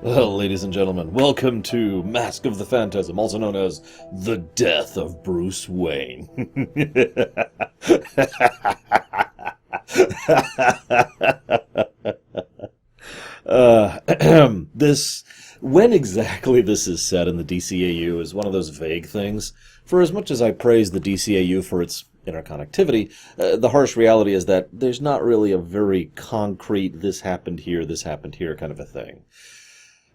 Well, ladies and gentlemen, welcome to Mask of the Phantasm, also known as The Death of Bruce Wayne. When exactly this is set in the DCAU is one of those vague things. For as much as I praise the DCAU for its interconnectivity, the harsh reality is that there's not really a very concrete this happened here kind of a thing.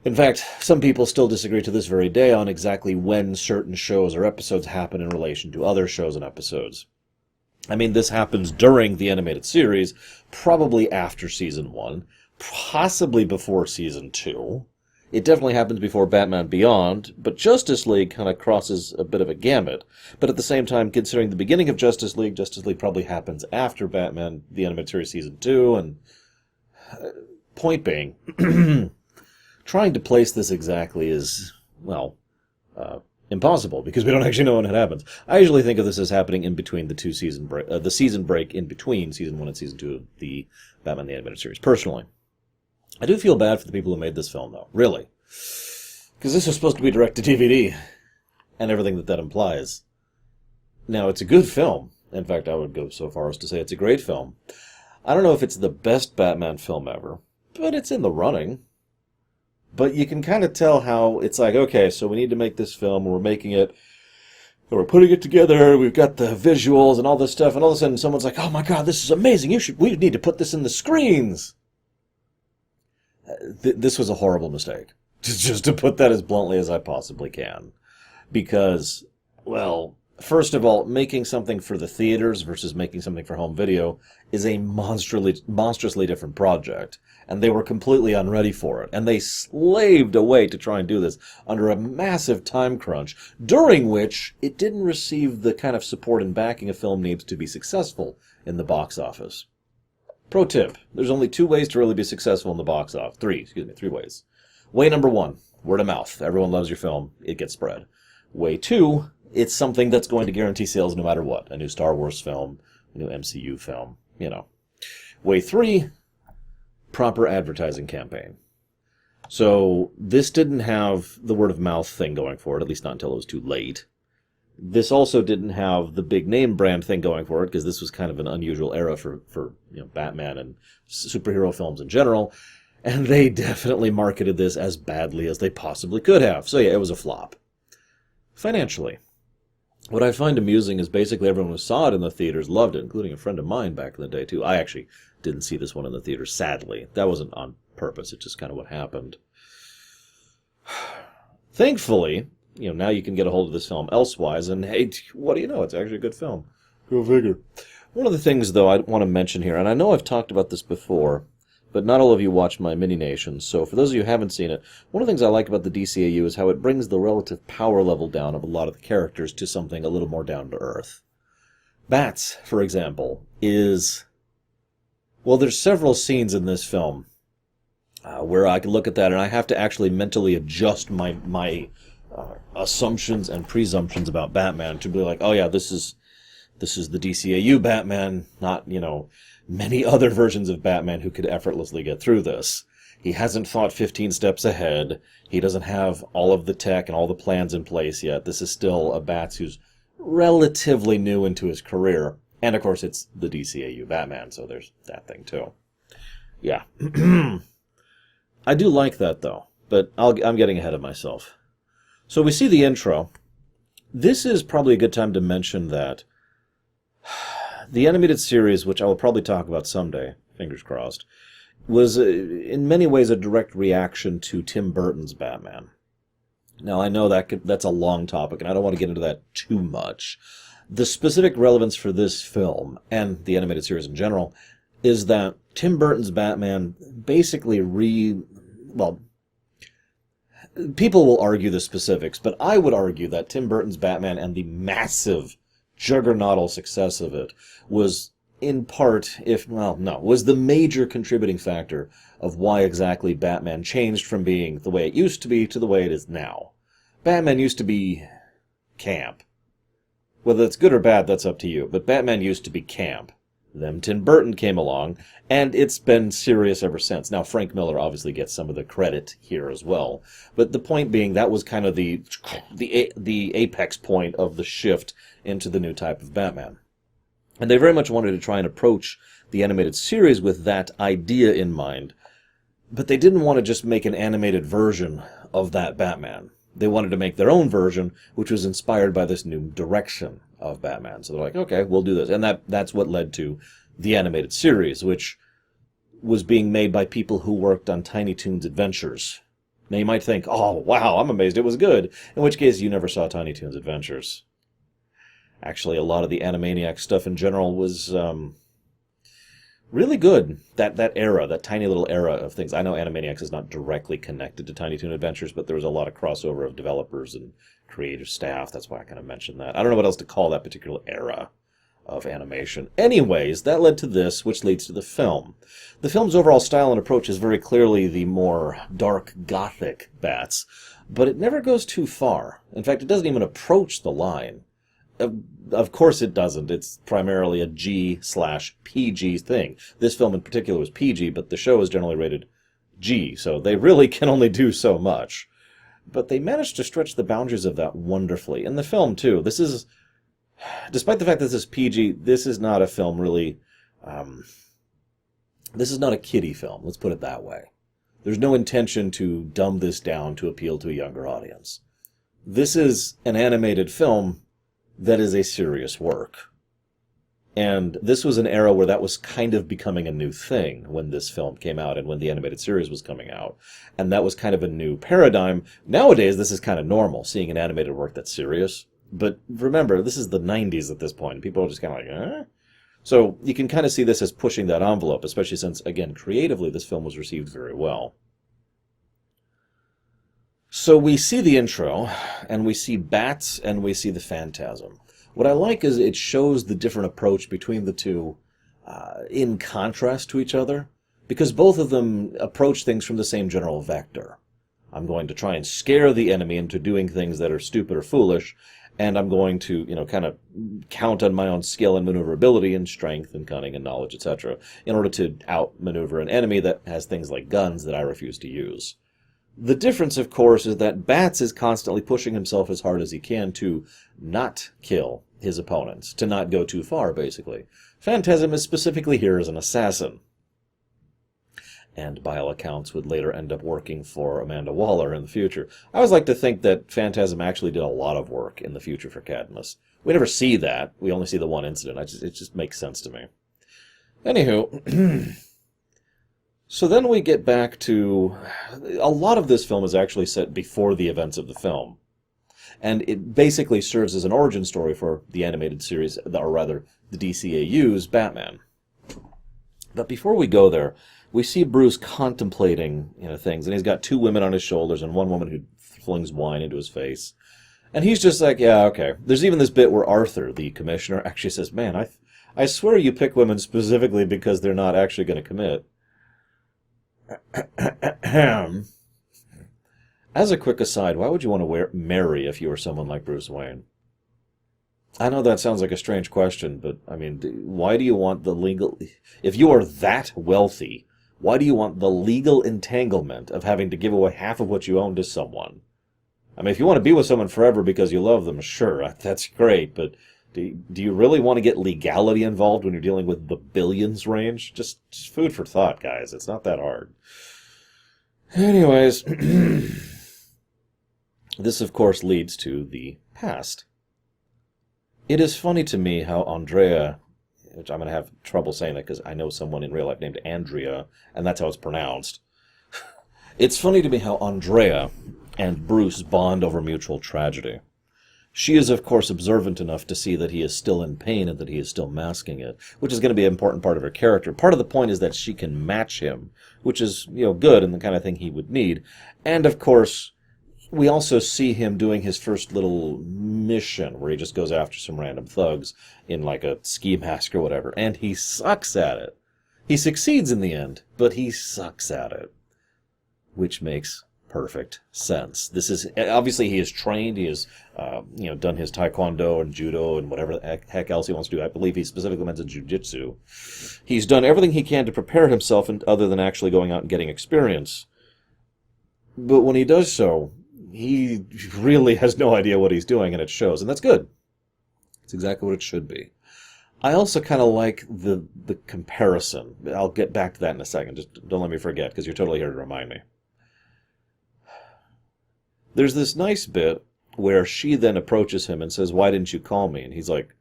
In fact, some people still disagree to this very day on exactly when certain shows or episodes happen in relation to other shows and episodes. I mean, this happens during the animated series, probably after Season 1, possibly before Season 2. It definitely happens before Batman Beyond, but Justice League kind of crosses a bit of a gamut. But at the same time, considering the beginning of Justice League probably happens after Batman, the animated series Season 2, and point being, trying to place this exactly is, well, impossible, because we don't actually know when it happens. I usually think of this as happening in between the season break in between Season 1 and Season 2 of the Batman the Animated Series, personally. I do feel bad for the people who made this film, though, really. Because this was supposed to be direct-to-DVD, and everything that implies. Now, it's a good film. In fact, I would go so far as to say it's a great film. I don't know if it's the best Batman film ever, but it's in the running. But you can kind of tell how it's like, okay, so we need to make this film, and we're making it, and we're putting it together, we've got the visuals and all this stuff, and all of a sudden someone's like, oh my god, this is amazing, we need to put this in the screens! This was a horrible mistake. Just to put that as bluntly as I possibly can. Because, well, first of all, making something for the theaters versus making something for home video is a monstrously different project. And they were completely unready for it. And they slaved away to try and do this under a massive time crunch, during which it didn't receive the kind of support and backing a film needs to be successful in the box office. Pro tip, there's only 2 ways to really be successful in the box office. 3 ways. Way number 1, word of mouth. Everyone loves your film, it gets spread. Way 2, it's something that's going to guarantee sales no matter what. A new Star Wars film, a new MCU film, you know. Way 3, proper advertising campaign. So this didn't have the word of mouth thing going for it, at least not until it was too late. This also didn't have the big name brand thing going for it, because this was kind of an unusual era for Batman and superhero films in general, and they definitely marketed this as badly as they possibly could have. So yeah, it was a flop. Financially, what I find amusing is basically everyone who saw it in the theaters loved it, including a friend of mine back in the day too. I actually didn't see this one in the theaters, sadly. That wasn't on purpose, it's just kind of what happened. Thankfully, now you can get a hold of this film elsewise, and hey, what do you know, it's actually a good film. Go figure. One of the things, though, I want to mention here, and I know I've talked about this before, but not all of you watched my mini-nations, so for those of you who haven't seen it, one of the things I like about the DCAU is how it brings the relative power level down of a lot of the characters to something a little more down to earth. Bats, for example, is... Well, there's several scenes in this film where I can look at that, and I have to actually mentally adjust my assumptions and presumptions about Batman to be like, oh yeah, this is the DCAU Batman, not, many other versions of Batman who could effortlessly get through this. He hasn't thought 15 steps ahead. He doesn't have all of the tech and all the plans in place yet. This is still a Bats who's relatively new into his career. And of course, it's the DCAU Batman, so there's that thing too. Yeah. I do like that, though, but I'm getting ahead of myself. So we see the intro. This is probably a good time to mention that the animated series, which I will probably talk about someday, fingers crossed, was in many ways a direct reaction to Tim Burton's Batman. Now, I know that's a long topic, and I don't want to get into that too much. The specific relevance for this film, and the animated series in general, is that Tim Burton's Batman basically people will argue the specifics, but I would argue that Tim Burton's Batman and the massive, juggernautal success of it was in part, was the major contributing factor of why exactly Batman changed from being the way it used to be to the way it is now. Batman used to be camp. Whether it's good or bad, that's up to you, but Batman used to be camp. Then Tim Burton came along, and it's been serious ever since. Now, Frank Miller obviously gets some of the credit here as well, but the point being that was kind of the apex point of the shift into the new type of Batman. And they very much wanted to try and approach the animated series with that idea in mind, but they didn't want to just make an animated version of that Batman. They wanted to make their own version, which was inspired by this new direction of Batman. So they're like, okay, we'll do this. And that's what led to the animated series, which was being made by people who worked on Tiny Toons Adventures. Now you might think, oh, wow, I'm amazed it was good. In which case, you never saw Tiny Toons Adventures. Actually, a lot of the Animaniacs stuff in general was really good. That era, that tiny little era of things. I know Animaniacs is not directly connected to Tiny Toon Adventures, but there was a lot of crossover of developers and creative staff. That's why I kind of mentioned that. I don't know what else to call that particular era of animation. Anyways, that led to this, which leads to the film. The film's overall style and approach is very clearly the more dark, gothic Bats, but it never goes too far. In fact, it doesn't even approach the line. Of course it doesn't. It's primarily a G/PG thing. This film in particular was PG, but the show is generally rated G, so they really can only do so much. But they managed to stretch the boundaries of that wonderfully. In the film, too, this is, despite the fact that this is PG, this is not a film really, this is not a kiddie film, let's put it that way. There's no intention to dumb this down to appeal to a younger audience. This is an animated film that is a serious work. And this was an era where that was kind of becoming a new thing when this film came out and when the animated series was coming out. And that was kind of a new paradigm. Nowadays, this is kind of normal, seeing an animated work that's serious. But remember, this is the 90s at this point. People are just kind of like, eh? So you can kind of see this as pushing that envelope, especially since, again, creatively, this film was received very well. So we see the intro, and we see Bats, and we see the Phantasm. What I like is it shows the different approach between the two in contrast to each other, because both of them approach things from the same general vector. I'm going to try and scare the enemy into doing things that are stupid or foolish, and I'm going to, kind of count on my own skill and maneuverability and strength and cunning and knowledge, etc., in order to outmaneuver an enemy that has things like guns that I refuse to use. The difference, of course, is that Bats is constantly pushing himself as hard as he can to not kill his opponents, to not go too far, basically. Phantasm is specifically here as an assassin, and by all accounts would later end up working for Amanda Waller in the future. I always like to think that Phantasm actually did a lot of work in the future for Cadmus. We never see that. We only see the one incident. It just makes sense to me. Anywho... So then we get back to... A lot of this film is actually set before the events of the film. And it basically serves as an origin story for the animated series, or rather, the DCAU's Batman. But before we go there, we see Bruce contemplating things, and he's got two women on his shoulders and one woman who flings wine into his face. And he's just like, yeah, okay. There's even this bit where Arthur, the commissioner, actually says, man, I swear you pick women specifically because they're not actually going to commit. As a quick aside, why would you want to marry if you were someone like Bruce Wayne? I know that sounds like a strange question, but, I mean, why do you want the legal... If you are that wealthy, why do you want the legal entanglement of having to give away half of what you own to someone? I mean, if you want to be with someone forever because you love them, sure, that's great, but... Do you really want to get legality involved when you're dealing with the billions range? Just food for thought, guys. It's not that hard. Anyways, this, of course, leads to the past. It is funny to me how Andrea, which I'm going to have trouble saying that because I know someone in real life named Andrea, and that's how it's pronounced. It's funny to me how Andrea and Bruce bond over mutual tragedy. She is, of course, observant enough to see that he is still in pain and that he is still masking it, which is going to be an important part of her character. Part of the point is that she can match him, which is, good and the kind of thing he would need. And, of course, we also see him doing his first little mission where he just goes after some random thugs in, like, a ski mask or whatever, and he sucks at it. He succeeds in the end, but he sucks at it, which makes perfect sense. This is obviously he is trained. He has, done his taekwondo and judo and whatever the heck else he wants to do. I believe he specifically mentioned jujitsu. He's done everything he can to prepare himself, other than actually going out and getting experience. But when he does so, he really has no idea what he's doing, and it shows, and that's good. It's exactly what it should be. I also kind of like the comparison. I'll get back to that in a second. Just don't let me forget, because you're totally here to remind me. There's this nice bit where she then approaches him and says, "Why didn't you call me?" And he's like,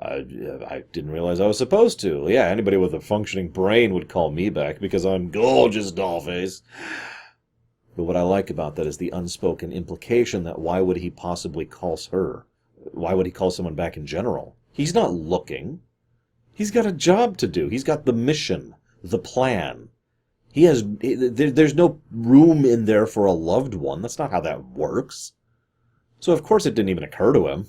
I didn't realize I was supposed to. Yeah, anybody with a functioning brain would call me back because I'm gorgeous, dollface. But what I like about that is the unspoken implication that why would he possibly call her? Why would he call someone back in general? He's not looking. He's got a job to do. He's got the mission, the plan. There's no room in there for a loved one. That's not how that works. So of course it didn't even occur to him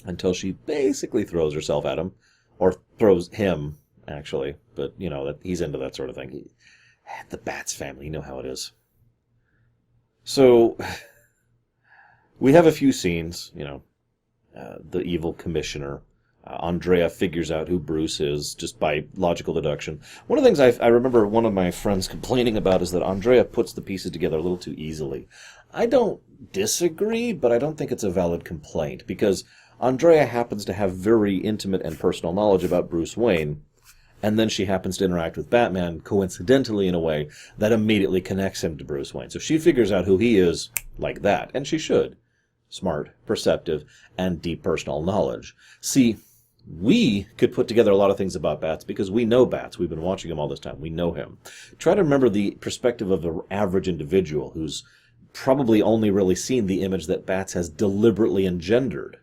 until she basically throws herself at him, or throws him, actually. But, that he's into that sort of thing. The Bats family, you know how it is. So, we have a few scenes, the evil commissioner. Andrea figures out who Bruce is just by logical deduction. One of the things I remember one of my friends complaining about is that Andrea puts the pieces together a little too easily. I don't disagree, but I don't think it's a valid complaint, because Andrea happens to have very intimate and personal knowledge about Bruce Wayne, and then she happens to interact with Batman, coincidentally in a way that immediately connects him to Bruce Wayne. So she figures out who he is like that, and she should. Smart, perceptive, and deep personal knowledge. See, we could put together a lot of things about Bats because we know Bats. We've been watching him all this time. We know him. Try to remember the perspective of the average individual who's probably only really seen the image that Bats has deliberately engendered.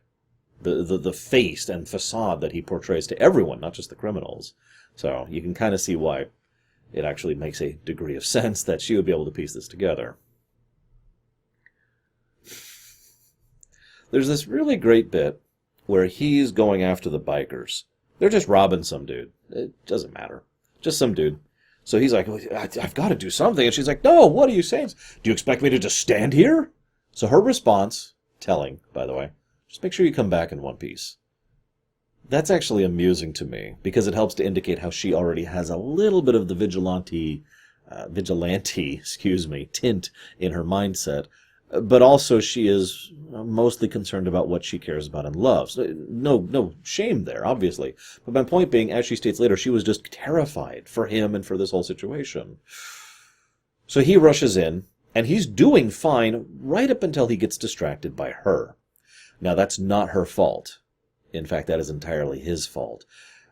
The face and facade that he portrays to everyone, not just the criminals. So you can kind of see why it actually makes a degree of sense that she would be able to piece this together. There's this really great bit where he's going after the bikers. They're just robbing some dude. It doesn't matter. Just some dude. So he's like, I've got to do something. And she's like, no, what are you saying? Do you expect me to just stand here? So her response, telling, by the way, just make sure you come back in one piece. That's actually amusing to me, because it helps to indicate how she already has a little bit of the vigilante, tint in her mindset. But also she is mostly concerned about what she cares about and loves. No shame there, obviously. But my point being, as she states later, she was just terrified for him and for this whole situation. So he rushes in, and he's doing fine right up until he gets distracted by her. Now, that's not her fault. In fact, that is entirely his fault.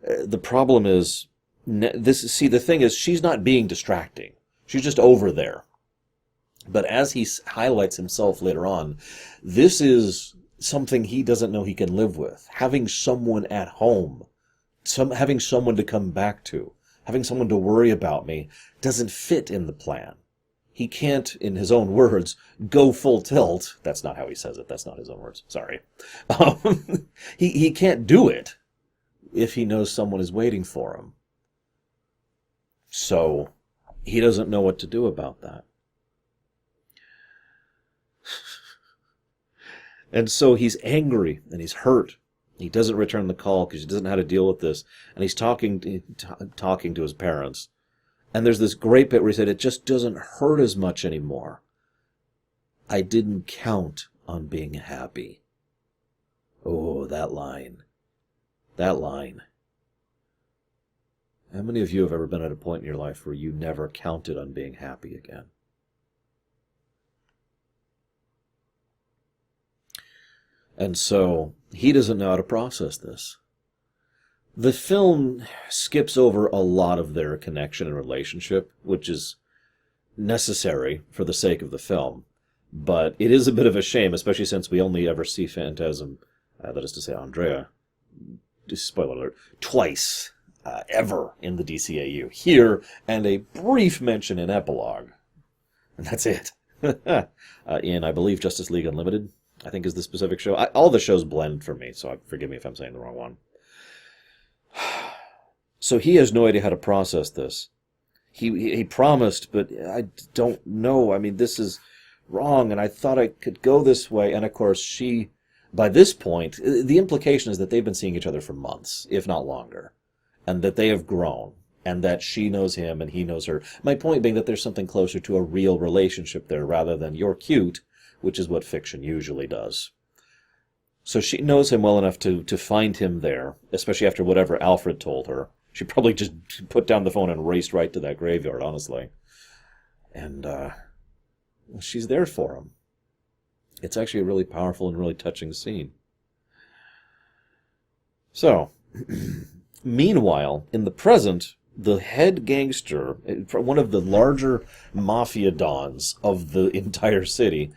The problem is, the thing is, she's not being distracting. She's just over there. But as he highlights himself later on, this is something he doesn't know he can live with. Having someone at home, having someone to come back to, having someone to worry about me, doesn't fit in the plan. He can't, in his own words, go full tilt. That's not how he says it. That's not his own words. Sorry. He can't do it if he knows someone is waiting for him. So he doesn't know what to do about that. And so he's angry and he's hurt. He doesn't return the call because he doesn't know how to deal with this. And he's talking to his parents. And there's this great bit where he said, it just doesn't hurt as much anymore. I didn't count on being happy. Oh, that line. That line. How many of you have ever been at a point in your life where you never counted on being happy again? And so he doesn't know how to process this. The film skips over a lot of their connection and relationship, which is necessary for the sake of the film. But it is a bit of a shame, especially since we only ever see Phantasm, that is to say Andrea, spoiler alert, twice ever in the DCAU. Here, and a brief mention in Epilogue. And that's it. In, I believe, Justice League Unlimited, I think is the specific show. All the shows blend for me, so forgive me if I'm saying the wrong one. So he has no idea how to process this. he promised, but I don't know. I mean, this is wrong, and I thought I could go this way. And of course, by this point, the implication is that they've been seeing each other for months, if not longer, and that they have grown, and that she knows him and he knows her. My point being that there's something closer to a real relationship there rather than you're cute, which is what fiction usually does. So she knows him well enough to find him there, especially after whatever Alfred told her. She probably just put down the phone and raced right to that graveyard, honestly. And she's there for him. It's actually a really powerful and really touching scene. So, meanwhile, in the present, the head gangster, one of the larger mafia dons of the entire city,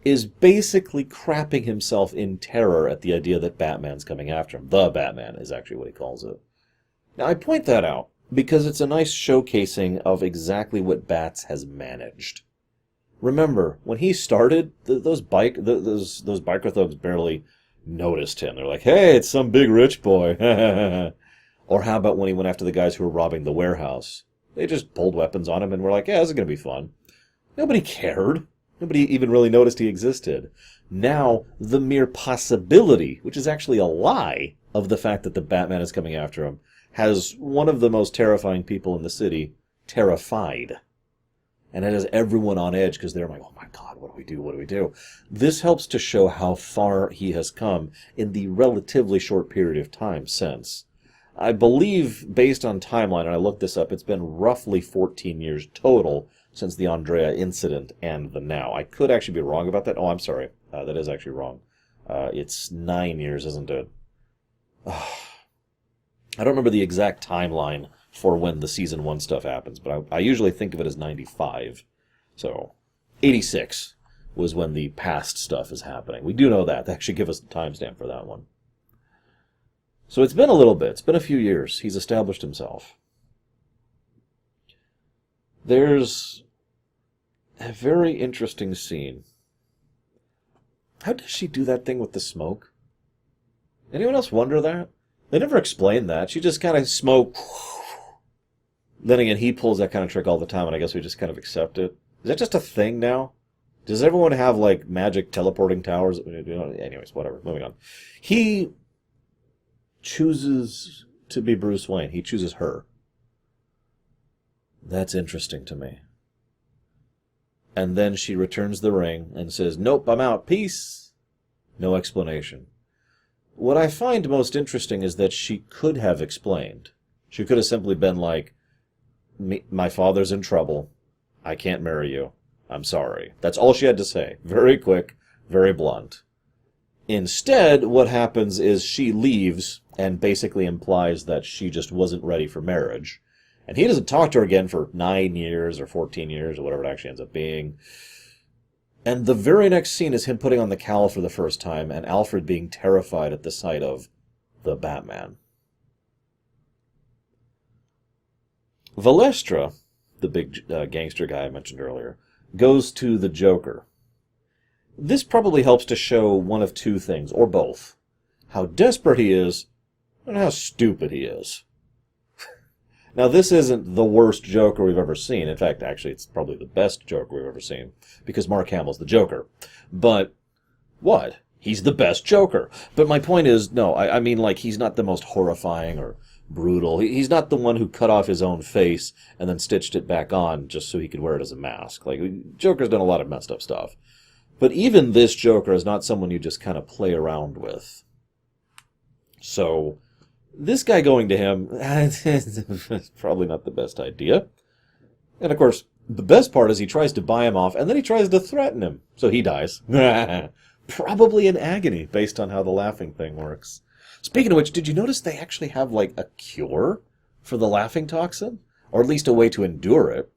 is basically crapping himself in terror at the idea that Batman's coming after him. The Batman is actually what he calls it. Now, I point that out because it's a nice showcasing of exactly what Bats has managed. Remember, when he started, those biker thugs barely noticed him. They're like, hey, it's some big rich boy. Or how about when he went after the guys who were robbing the warehouse? They just pulled weapons on him and were like, yeah, this is going to be fun. Nobody cared. Nobody even really noticed he existed. Now, the mere possibility, which is actually a lie, of the fact that the Batman is coming after him, has one of the most terrifying people in the city terrified. And it has everyone on edge because they're like, oh my God, what do we do? What do we do? This helps to show how far he has come in the relatively short period of time since. I believe, based on timeline, and I looked this up, it's been roughly 14 years total since the Andrea incident and the now. I could actually be wrong about that. Oh, I'm sorry. That is actually wrong. It's 9 years, isn't it? I don't remember the exact timeline for when the Season 1 stuff happens, but I usually think of it as 95. So, 86 was when the past stuff is happening. We do know that. They actually give us the timestamp for that one. So it's been a little bit. It's been a few years. He's established himself. There's a very interesting scene. How does she do that thing with the smoke? Anyone else wonder that? They never explain that. She just kind of smoke. Then again, he pulls that kind of trick all the time, and I guess we just kind of accept it. Is that just a thing now? Does everyone have, like, magic teleporting towers? Anyways, whatever. Moving on. He chooses to be Bruce Wayne. He chooses her. That's interesting to me. And then she returns the ring and says, nope, I'm out. Peace. No explanation. What I find most interesting is that she could have explained. She could have simply been like, my father's in trouble. I can't marry you. I'm sorry. That's all she had to say. Very quick, very blunt. Instead, what happens is she leaves and basically implies that she just wasn't ready for marriage. And he doesn't talk to her again for 9 years or 14 years or whatever it actually ends up being. And the very next scene is him putting on the cowl for the first time and Alfred being terrified at the sight of the Batman. Valestra, the big gangster guy I mentioned earlier, goes to the Joker. This probably helps to show one of two things, or both. How desperate he is, and how stupid he is. Now, this isn't the worst Joker we've ever seen. In fact, actually, it's probably the best Joker we've ever seen, because Mark Hamill's the Joker. But, what? He's the best Joker. But my point is, no, I mean, like, he's not the most horrifying or brutal. He's not the one who cut off his own face and then stitched it back on just so he could wear it as a mask. Like, Joker's done a lot of messed up stuff. But even this Joker is not someone you just kind of play around with. So, this guy going to him is probably not the best idea. And of course, the best part is he tries to buy him off, and then he tries to threaten him. So he dies. Probably in agony, based on how the laughing thing works. Speaking of which, did you notice they actually have, like, a cure for the laughing toxin? Or at least a way to endure it.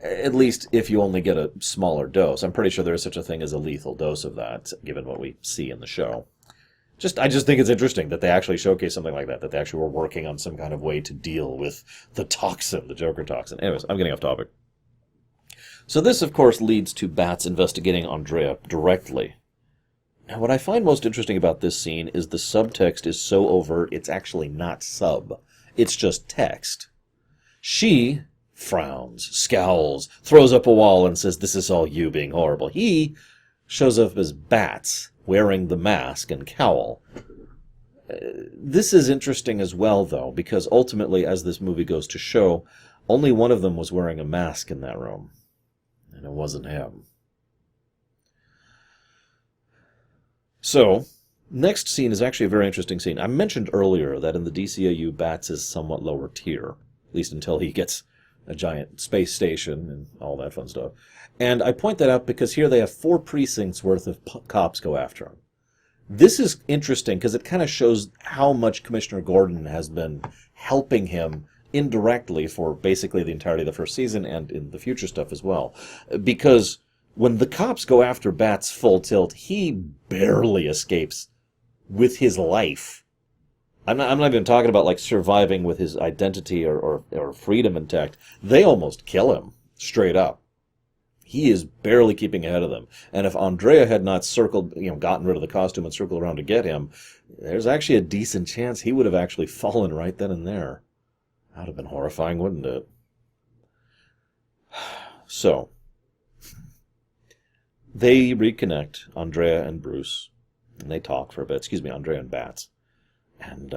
At least if you only get a smaller dose. I'm pretty sure there is such a thing as a lethal dose of that, given what we see in the show. I just think it's interesting that they actually showcase something like that they actually were working on some kind of way to deal with the toxin, the Joker toxin. Anyways, I'm getting off topic. So this, of course, leads to Bats investigating Andrea directly. Now, what I find most interesting about this scene is the subtext is so overt, it's actually not sub. It's just text. She frowns, scowls, throws up a wall and says, this is all you being horrible. He shows up as bats, wearing the mask and cowl. This is interesting as well, though, because ultimately, as this movie goes to show, only one of them was wearing a mask in that room, and it wasn't him. So, next scene is actually a very interesting scene. I mentioned earlier that in the DCAU, Bats is somewhat lower tier, at least until he gets a giant space station and all that fun stuff. And I point that out because here they have 4 precincts worth of cops go after him. This is interesting because it kind of shows how much Commissioner Gordon has been helping him indirectly for basically the entirety of the first season and in the future stuff as well. Because when the cops go after Bats full tilt, he barely escapes with his life. I'm not even talking about like surviving with his identity or freedom intact. They almost kill him straight up. He is barely keeping ahead of them. And if Andrea had not gotten rid of the costume and circled around to get him, there's actually a decent chance he would have actually fallen right then and there. That would have been horrifying, wouldn't it? So, they reconnect, Andrea and Bruce, and they talk for a bit. Andrea and Bats. And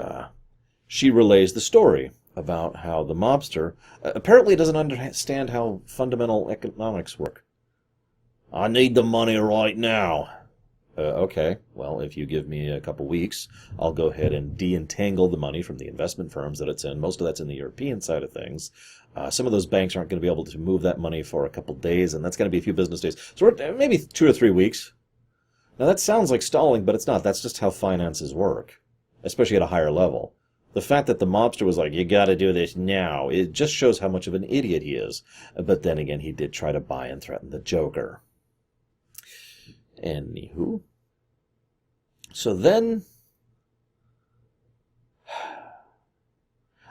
she relays the story about how the mobster apparently doesn't understand how fundamental economics work. I need the money right now. Okay, well, if you give me a couple weeks, I'll go ahead and de-entangle the money from the investment firms that it's in. Most of that's in the European side of things. Some of those banks aren't going to be able to move that money for a couple days, and that's going to be a few business days. So maybe 2 or 3 weeks. Now, that sounds like stalling, but it's not. That's just how finances work, especially at a higher level. The fact that the mobster was like, you gotta do this now, it just shows how much of an idiot he is. But then again, he did try to buy and threaten the Joker. Anywho. So then,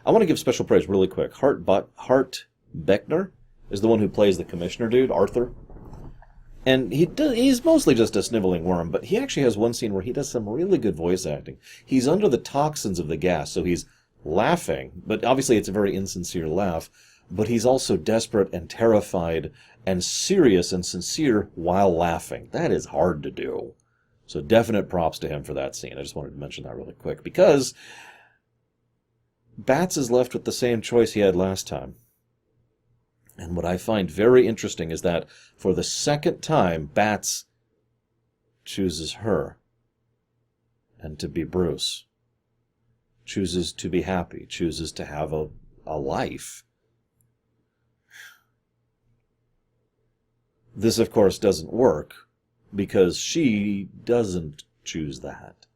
I want to give special praise really quick. Hart Beckner is the one who plays the commissioner dude, Arthur. And he's mostly just a sniveling worm, but he actually has one scene where he does some really good voice acting. He's under the toxins of the gas, so he's laughing, but obviously it's a very insincere laugh, but he's also desperate and terrified and serious and sincere while laughing. That is hard to do. So definite props to him for that scene. I just wanted to mention that really quick, because Bats is left with the same choice he had last time. And what I find very interesting is that for the second time, Bats chooses her. And to be Bruce. Chooses to be happy. Chooses to have a life. This, of course, doesn't work because she doesn't choose that.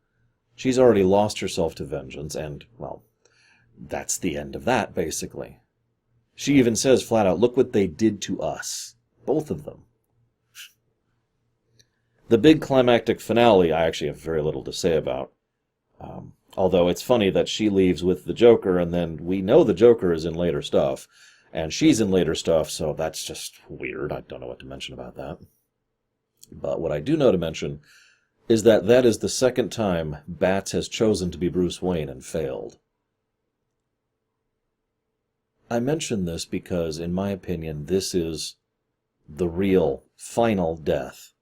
She's already lost herself to vengeance, and, well, that's the end of that, basically. She even says flat out, look what they did to us. Both of them. The big climactic finale, I actually have very little to say about. Although it's funny that she leaves with the Joker, and then we know the Joker is in later stuff, and she's in later stuff, so that's just weird. I don't know what to mention about that. But what I do know to mention is that that is the second time Bats has chosen to be Bruce Wayne and failed. I mention this because, in my opinion, this is the real, final death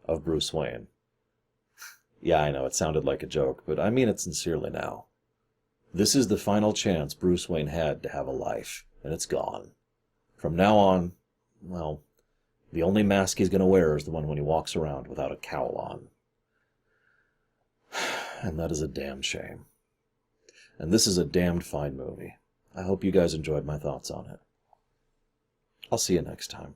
of Bruce Wayne. Yeah, I know, it sounded like a joke, but I mean it sincerely now. This is the final chance Bruce Wayne had to have a life, and it's gone. From now on, well, the only mask he's going to wear is the one when he walks around without a cowl on. And that is a damn shame. And this is a damned fine movie. I hope you guys enjoyed my thoughts on it. I'll see you next time.